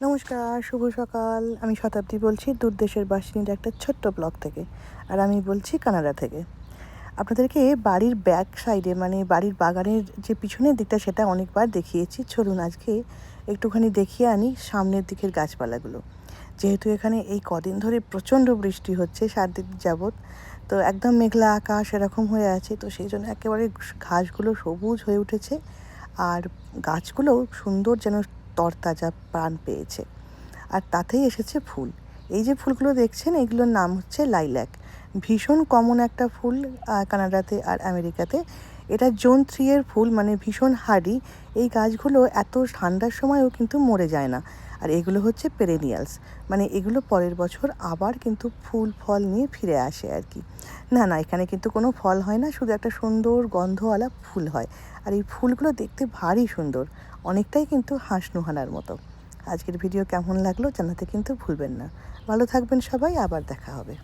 নমস্কার, শুভ সকাল। আমি শতাব্দী বলছি দূর দেশের বাসিন্দার একটা ছোট্ট ব্লগ থেকে। আর আমি বলছি কানাডা থেকে। আপনাদেরকে বাড়ির ব্যাক সাইডে মানে বাড়ির বাগানের যে পিছনের দিকটা সেটা অনেকবার দেখিয়েছি। চলুন আজকে একটুখানি দেখিয়ে আনি সামনের দিকের গাছপালাগুলো। যেহেতু এখানে এই কদিন ধরে প্রচণ্ড বৃষ্টি হচ্ছে 7 দিন যাবৎ, তো একদম মেঘলা আকাশ এরকম হয়ে আছে, তো সেই জন্য একেবারে ঘাসগুলো সবুজ হয়ে উঠেছে আর গাছগুলোও সুন্দর যেন তরতাজা প্রাণ পেয়েছে। আর তাতেই এসেছে ফুল। এই যে ফুলগুলো দেখছেন এগুলোর নাম হচ্ছে লাইল্যাক। ভীষণ কমন একটা ফুল কানাডাতে আর আমেরিকাতে। এটা জোন 3 এর ফুল, মানে ভীষণ হার্ডি। এই গাছগুলো এত ঠান্ডার সময়ও কিন্তু মরে যায় না। আর এগুলো হচ্ছে পেরেনিয়ালস, মানে এগুলো পরের বছর আবার কিন্তু ফুল ফল নিয়ে ফিরে আসে আর কি। না, এখানে কিন্তু কোনো ফল হয় না, শুধু একটা সুন্দর গন্ধওয়ালা ফুল হয়। আর এই ফুলগুলো দেখতে ভারী সুন্দর, অনেকটাই কিন্তু হাঁসনুহানার মতো। আজকের ভিডিও কেমন লাগলো জানাতে কিন্তু ভুলবেন না। ভালো থাকবেন সবাই, আবার দেখা হবে।